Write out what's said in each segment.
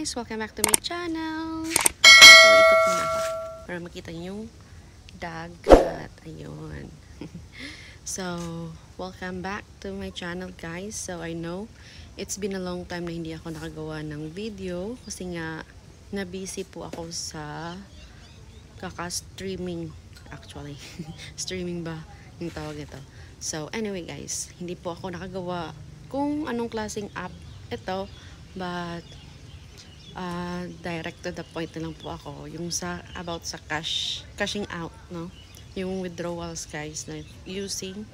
guys! Welcome back to my channel! So, ikot muna ako para makita niyo yung dagat. Ayun. So, welcome back to my channel guys. So, I know it's been a long time na hindi ako nakagawa ng video kasi nga na-busy po ako sa kaka-streaming actually. Streaming ba yung tawag ito? So, anyway guys, hindi po ako nakagawa kung anong klaseng app ito, but direct to the point na lang po ako yung about sa cashing out, no, yung withdrawals guys, na using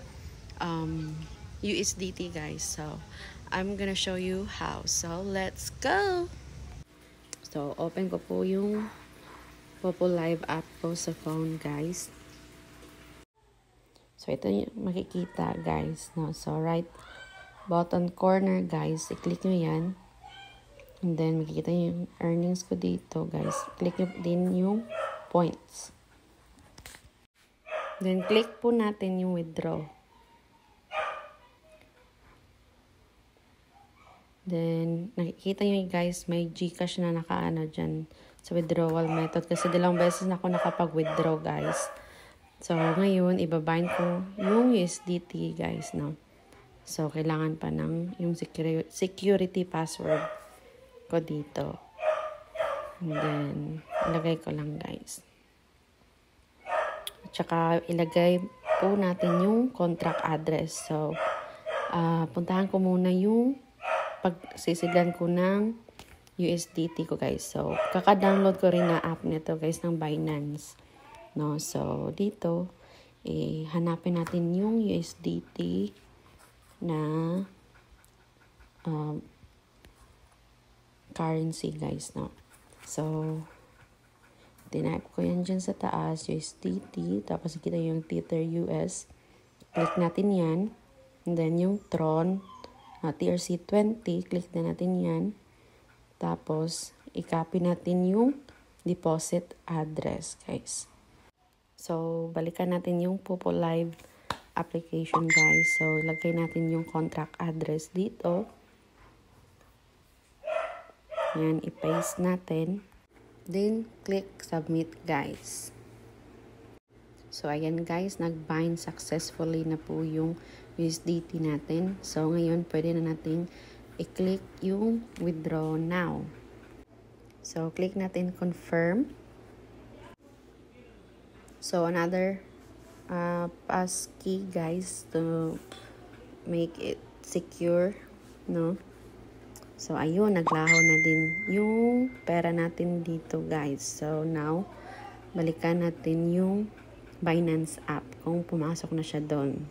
USDT guys. So I'm gonna show you how, so let's go. So open ko po yung Popo Live app po sa phone guys. So ito yung makikita guys, no, so right bottom corner guys, i-click nyo yan. And then, makikita nyo yung earnings ko dito, guys. Click nyo din yung points. Then, click po natin yung withdraw. Then, nakikita nyo guys, may GCash na nakaano dyan sa withdrawal method. Kasi dalawang beses na ako nakapag-withdraw, guys. So, ngayon, ibabind ko yung USDT, guys, no? So, kailangan pa ng yung security password ko dito. And then, ilagay ko lang guys. At saka, ilagay po natin yung contract address. So, puntahan ko muna yung pagsisidlan ko ng USDT ko guys. So, kaka-download ko rin na app nito guys ng Binance. No? So, dito, hanapin natin yung USDT na currency guys, no. So tinype ko yan dyan sa taas, USDT, tapos kita yung Tether US, click natin yan. And then yung Tron TRC20, click na natin yan. Tapos i-copy natin yung deposit address guys. So balikan natin yung Popo Live application guys. So lagay natin yung contract address dito. Yan, i-paste natin. Then, click submit guys. So, ayan guys, nag-bind successfully na po yung USDT natin. So, ngayon, pwede na natin i-click yung withdraw now. So, click natin confirm. So, another passkey guys to make it secure, no? So, ayun, naglaho na din yung pera natin dito, guys. So, now, balikan natin yung Binance app kung pumasok na siya doon.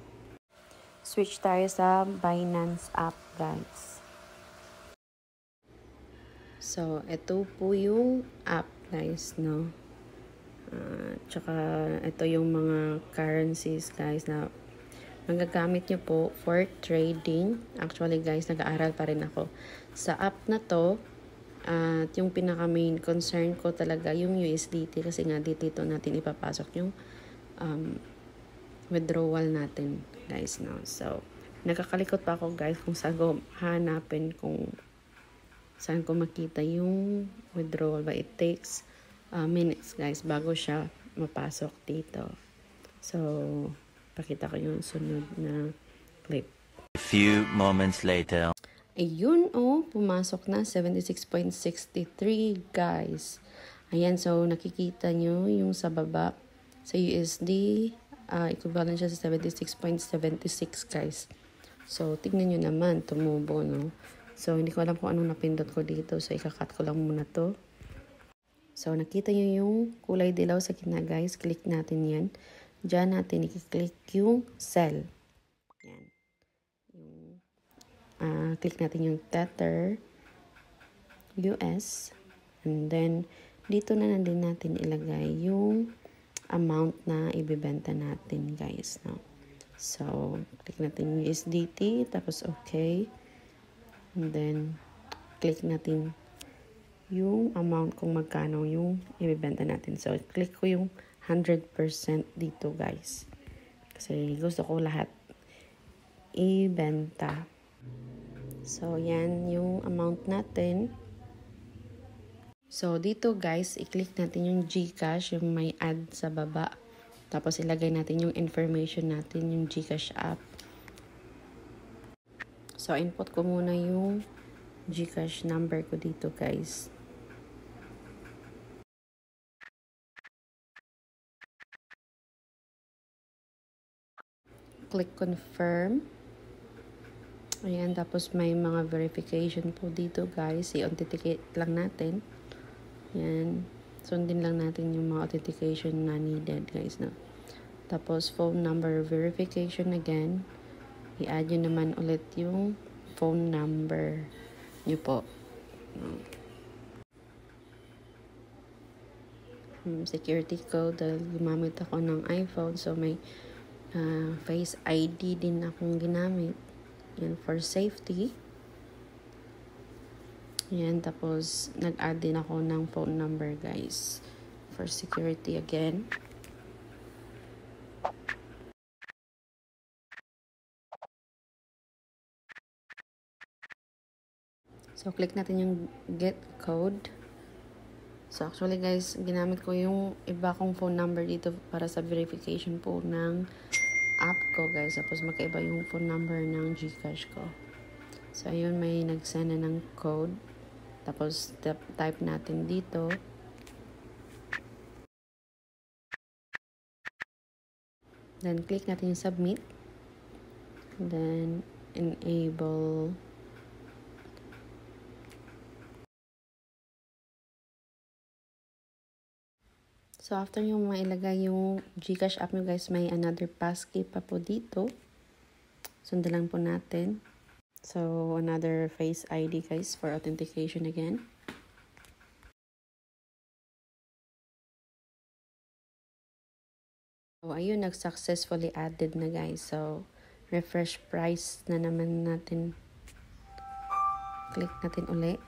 Switch tayo sa Binance app, guys. So, ito po yung app, guys, no? Tsaka, ito yung mga currencies, guys, na magagamit nyo po for trading. Actually guys, nag-aaral pa rin ako sa app na to. At yung pinaka main concern ko talaga yung USDT kasi nga dito natin ipapasok yung withdrawal natin guys, no. So nakakalikot pa ako guys kung saan ko hanapin, kung saan ko makita yung withdrawal, but it takes minutes guys bago siya mapasok dito. So pakita ko yung sunod na clip. A few moments later. Ayun, oh, pumasok na 76.63 guys. Ayan, so nakikita nyo yung sa baba sa USD, equivalent siya sa 76.76 guys. So tignan nyo naman, tumubo, no. So hindi ko alam kung anong napindot ko dito, so ikakat ko lang muna to. So nakita nyo yung kulay dilaw sa gitna guys, click natin yan. Diyan natin i-click yung sell. Yan. Click natin yung Tether US. And then, dito na din natin ilagay yung amount na ibibenta natin, guys. No? So, click natin yung USDT. Tapos, okay. And then, click natin yung amount kung magkano yung ibibenta natin. So, click ko yung 100% dito guys. Kasi gusto ko lahat ibenta. So, yan yung amount natin. So, dito guys, i-click natin yung GCash, yung may add sa baba. Tapos, ilagay natin yung information natin, yung GCash app. So, input ko muna yung GCash number ko dito guys. Click confirm. Ayan, tapos may mga verification po dito guys. I-authenticate lang natin. Ayan. Sundin lang natin yung mga authentication na needed guys. No? Tapos phone number verification again. I-add nyo naman ulit yung phone number nyo po. Security code dahil gumamit ako ng iPhone. So may Face ID din akong ginamit. Yan for safety. Yan, tapos nag-add din ako ng phone number guys for security again. So click natin yung get code. So actually guys, ginamit ko yung iba kong phone number dito para sa verification po ng app ko guys. Tapos magkaiba yung phone number ng GCash ko. So ayun, may nagsend na ng code. Tapos, type natin dito. Then, click natin yung submit. Then, enable. So, after yung mailagay yung GCash app nyo guys, may another passkey pa po dito. Sundan lang po natin. So, another Face ID guys for authentication again. So, ayun, nag-successfully added na guys. So, refresh price na naman natin. Click natin uli.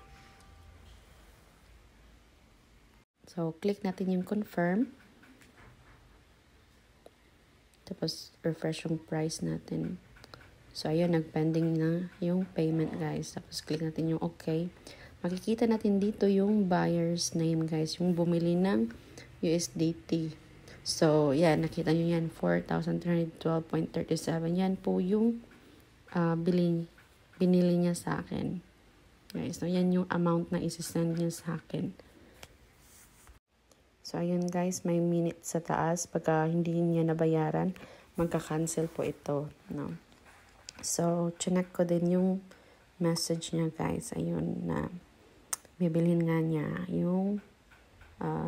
So, click natin yung confirm. Tapos, refresh yung price natin. So, ayun, nag-pending na yung payment, guys. Tapos, click natin yung okay. Makikita natin dito yung buyer's name, guys. Yung bumili ng USDT. So, yan. Nakita nyo yan. 4,312.37. Yan po yung binili niya sa akin. Guys, so, yan yung amount na isisend niya sa akin. So, ayun, guys. May minute sa taas. Pagka hindi niya nabayaran, magka-cancel po ito. No? So, chinek ko din yung message niya guys. Ayun na bibilhin nga niya yung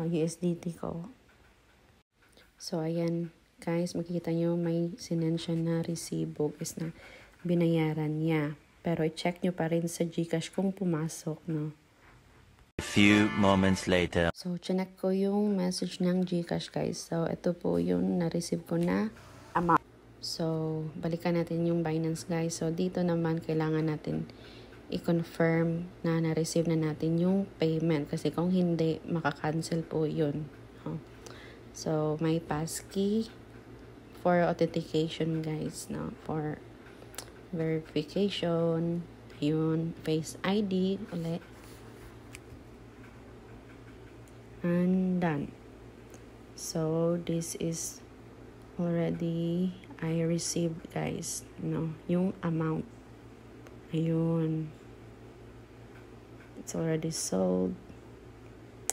USDT ko. So, ayan guys. Makikita nyo may sinend siya na resibo is na binayaran niya. Pero i-check nyo pa rin sa GCash kung pumasok, no? A few moments later. So, chinek ko yung message ng GCash guys. So, ito po yung na-receive ko na amount. So, balikan natin yung Binance guys. So, dito naman kailangan natin i-confirm na na-receive na natin yung payment. Kasi kung hindi, makakancel po yun. So, may passkey for authentication guys. No? For verification. Yun. Face ID. Ulit. And done. So, this is already I received guys, no, yung amount. Ayun. It's already sold.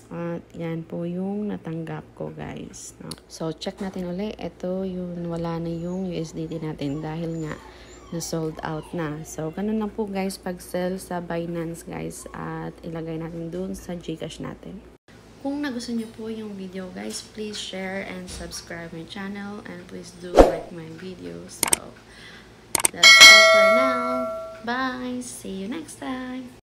At yan po yung natanggap ko guys. No? So, check natin ulit. Ito yung wala na yung USDT natin dahil nga na-sold out na. So, ganun lang po guys pag-sell sa Binance guys. At ilagay natin dun sa GCash natin. Kung nagustuhan niyo po yung video guys, please share and subscribe my channel and please do like my video. So, that's all for now. Bye! See you next time!